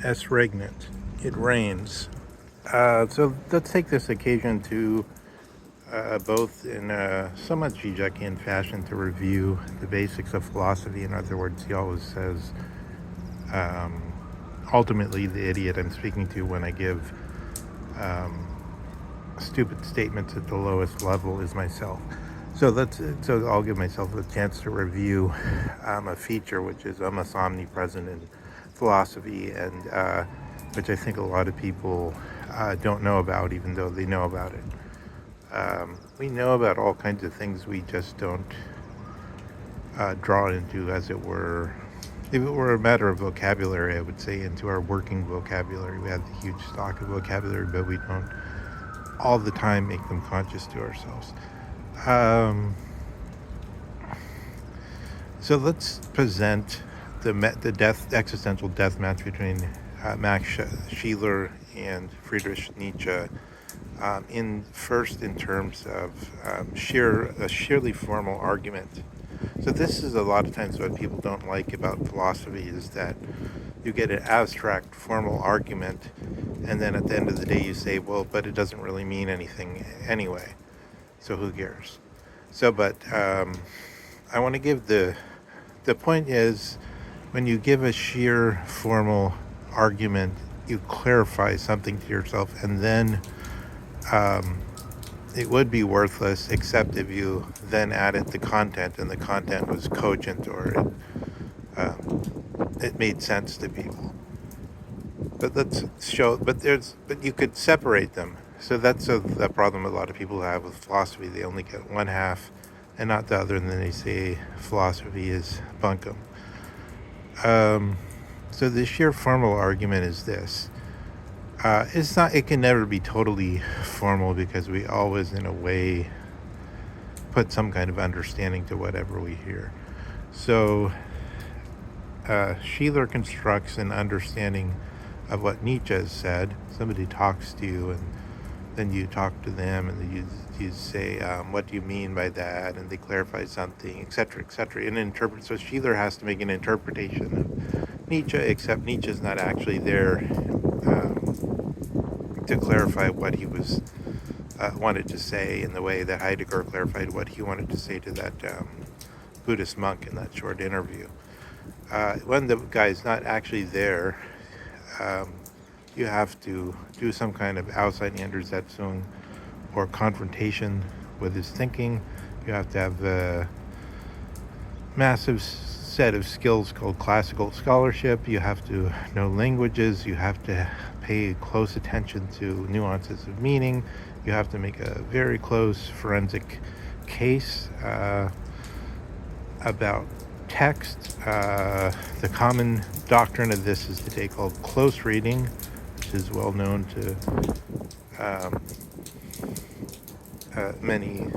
S. Regnant. It rains. So let's take this occasion to both in a somewhat Zizek'ian fashion to review the basics of philosophy. In other words, he always says, um, ultimately, the idiot I'm speaking to when I give um, stupid statements at the lowest level is myself. So I'll give myself a chance to review a feature which is almost omnipresent in philosophy, and which I think a lot of people don't know about, even though they know about it. We know about all kinds of things, we just don't draw into, as it were. If it were a matter of vocabulary, I would say into our working vocabulary. We have the huge stock of vocabulary, but we don't all the time make them conscious to ourselves. Um, so let's present the existential death match between Max Scheler and Friedrich Nietzsche. In terms of a sheerly formal argument. So this is a lot of times what people don't like about philosophy is that you get an abstract formal argument, and then at the end of the day you say, well, but it doesn't really mean anything anyway, so who cares? But I want to give the point is, when you give a sheer formal argument, you clarify something to yourself, and then um, it would be worthless except if you then added the content, and the content was cogent, or it made sense to people. But let's show. But you could separate them. So that's the problem a lot of people have with philosophy. They only get one half, and not the other, and then they say philosophy is bunkum. Um, so the sheer formal argument is this. It's not. It can never be totally formal because we always, in a way, put some kind of understanding to whatever we hear. So Scheler constructs an understanding of what Nietzsche has said. Somebody talks to you, and then you talk to them, and you say, "What do you mean by that?" And they clarify something, etc., etc. And interpret. So Scheler has to make an interpretation of Nietzsche, except Nietzsche's not actually there to clarify what he was wanted to say in the way that Heidegger clarified what he wanted to say to that Buddhist monk in that short interview. When the guy's not actually there, um, you have to do some kind of Auseinandersetzung or confrontation with his thinking. You have to have a massive set of skills called classical scholarship. You have to know languages. You have to pay close attention to nuances of meaning. You have to make a very close forensic case about text. The common doctrine of this is today called close reading, which is well known to um, many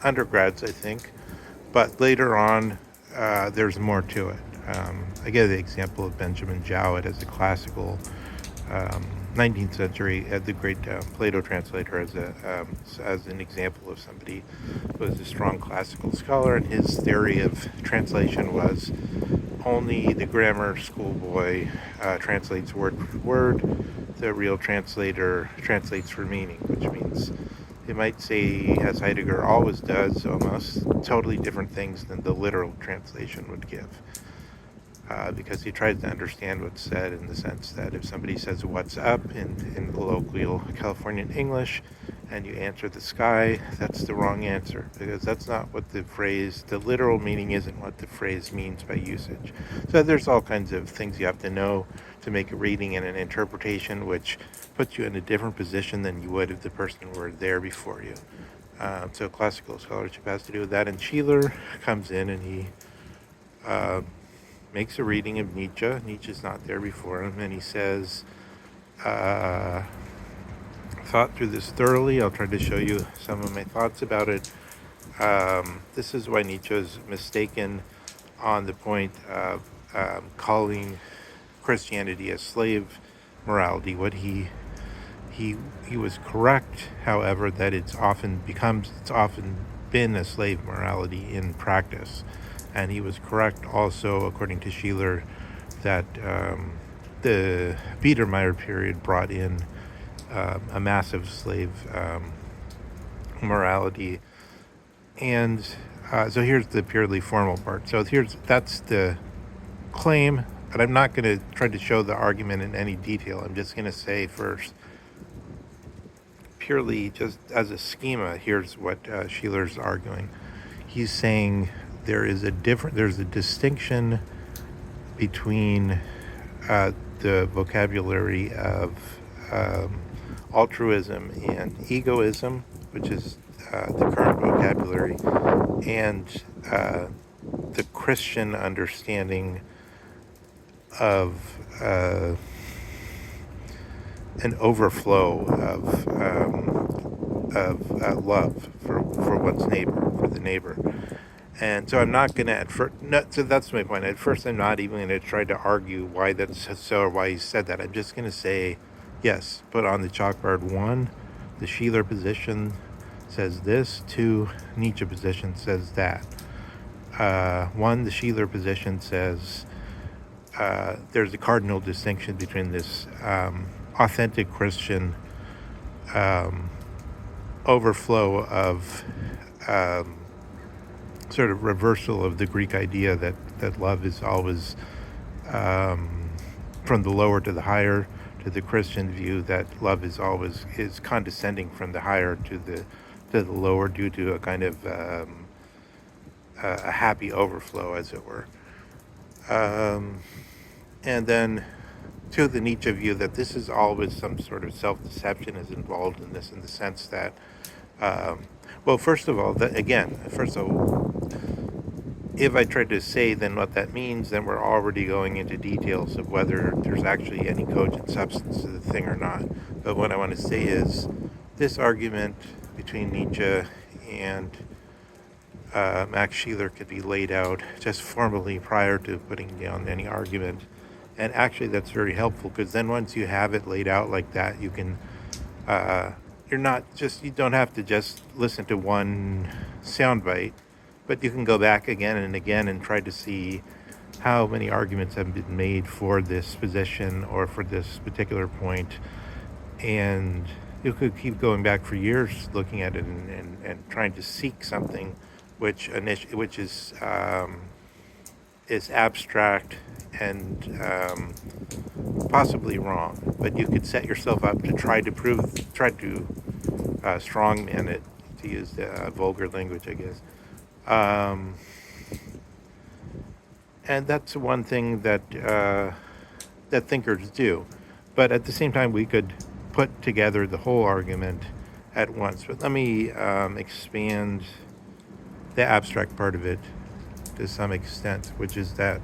undergrads, I think. But later on, there's more to it. I give the example of Benjamin Jowett as a classical 19th century, the great Plato translator, as an example of somebody who was a strong classical scholar, and his theory of translation was only the grammar schoolboy translates word for word. The real translator translates for meaning, which means it might say, as Heidegger always does, almost totally different things than the literal translation would give. Because he tries to understand what's said, in the sense that if somebody says "what's up" in colloquial Californian English, and you answer "the sky," that's the wrong answer, because that's not what the literal meaning isn't what the phrase means by usage. So there's all kinds of things you have to know to make a reading and an interpretation, which puts you in a different position than you would if the person were there before you. So classical scholarship has to do with that, and Scheler comes in and he makes a reading of Nietzsche. Nietzsche's not there before him, and he says, thought through this thoroughly. I'll try to show you some of my thoughts about it. This is why Nietzsche is mistaken on the point of calling Christianity a slave morality. What he was correct, however, that it's often been a slave morality in practice. And he was correct also, according to Scheler, that the Biedermeier period brought in a massive slave morality. And so here's the purely formal part. So that's the claim, but I'm not going to try to show the argument in any detail. I'm just going to say first, purely just as a schema, here's what Scheler's arguing. He's saying there's a distinction between the vocabulary of altruism and egoism, which is the current vocabulary, and the Christian understanding of an overflow of love for one's neighbor, for the neighbor. And so I'm not going to, so that's my point. At first, I'm not even going to try to argue why that's so or why he said that. I'm just going to say, yes, put on the chalkboard. 1, the Scheler position says this. 2, Nietzsche position says that. 1, the Scheler position says there's a cardinal distinction between this authentic Christian overflow of sort of reversal of the Greek idea that love is always from the lower to the higher, to the Christian view that love is always condescending from the higher to the lower due to a kind of a happy overflow, as it were. And then to the Nietzsche view that this is always some sort of self-deception is involved in this, in the sense that well, first of all, if I tried to say then what that means, then we're already going into details of whether there's actually any cogent substance to the thing or not. But what I want to say is this argument between Nietzsche and Max Scheler could be laid out just formally prior to putting down any argument. And actually that's very helpful, because then once you have it laid out like that, you can you don't have to just listen to one soundbite, but you can go back again and again and try to see how many arguments have been made for this position or for this particular point. And you could keep going back for years looking at it and trying to seek something which is attract and possibly wrong, but you could set yourself up to try to strongman it, to use the vulgar language, I guess. And that's one thing that thinkers do. But at the same time, we could put together the whole argument at once. But let me expand the abstract part of it to some extent, which is that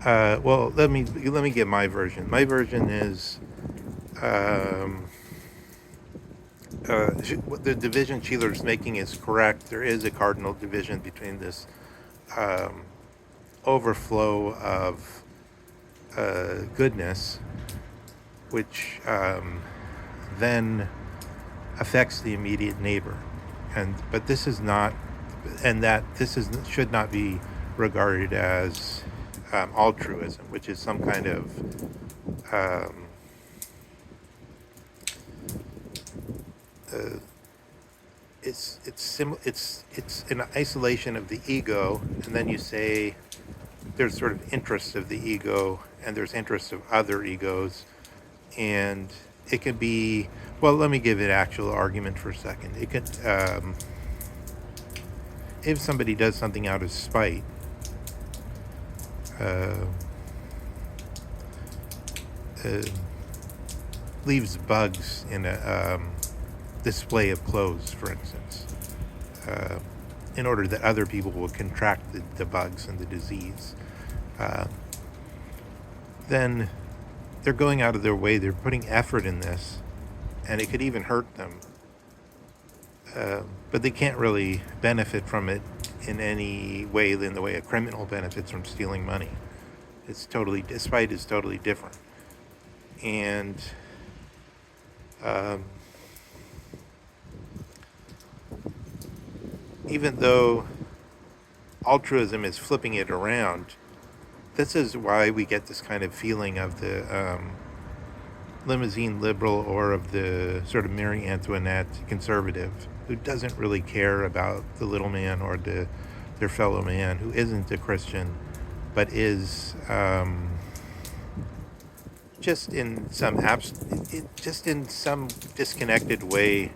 let me give my version. My version is the division Scheler's making is correct. There is a cardinal division between this overflow of goodness, which then affects the immediate neighbor, but this is not, and that should not be regarded as altruism, which is some kind of it's an isolation of the ego, and then you say there's sort of interests of the ego and there's interests of other egos, and it could be, well, let me give an actual argument for a second. It could if somebody does something out of spite, leaves bugs in a display of clothes, for instance, in order that other people will contract the bugs and the disease, then they're going out of their way, they're putting effort in this, and it could even hurt them. But they can't really benefit from it in any way in the way a criminal benefits from stealing money. Spite is totally different. And even though altruism is flipping it around, this is why we get this kind of feeling of the limousine liberal, or of the sort of Marie Antoinette conservative, who doesn't really care about the little man or their fellow man, who isn't a Christian, but is just in some just in some disconnected way.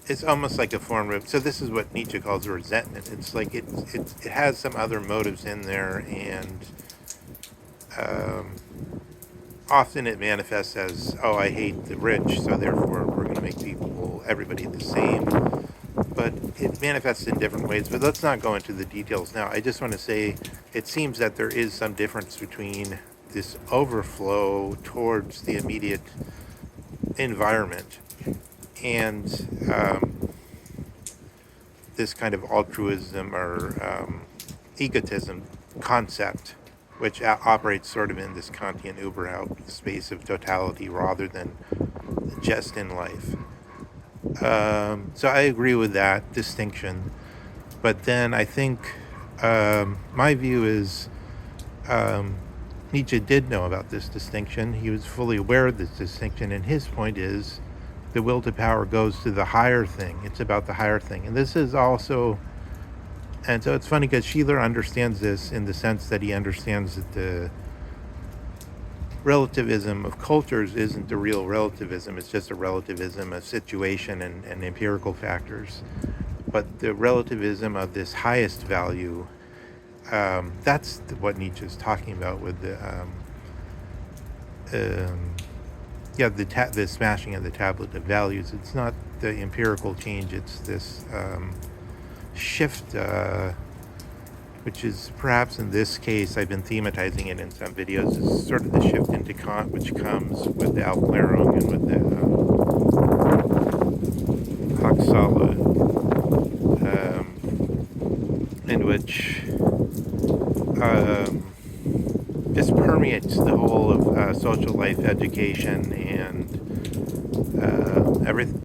It's almost like a form of, so this is what Nietzsche calls resentment. It's like it has some other motives in there, and often it manifests as, oh, I hate the rich, so therefore we're going to make everybody the same. But it manifests in different ways. But let's not go into the details now. I just want to say it seems that there is some difference between this overflow towards the immediate environment and this kind of altruism or egotism concept, which operates sort of in this Kantian Überhaupt space of totality rather than just in life. So I agree with that distinction. But then I think my view is Nietzsche did know about this distinction. He was fully aware of this distinction, and his point is the will to power goes to the higher thing. It's about the higher thing. And this is also, and so it's funny because Scheler understands this in the sense that he understands that the relativism of cultures isn't the real relativism. It's just a relativism of situation and empirical factors. But the relativism of this highest value, that's what Nietzsche is talking about with the smashing of the tablet of values. It's not the empirical change, it's this shift, which is perhaps in this case, I've been thematizing it in some videos, is sort of the shift into Kant, which comes with the Aufklärung and with the Hochschale, in which just permeates the whole of social life, education, and everything.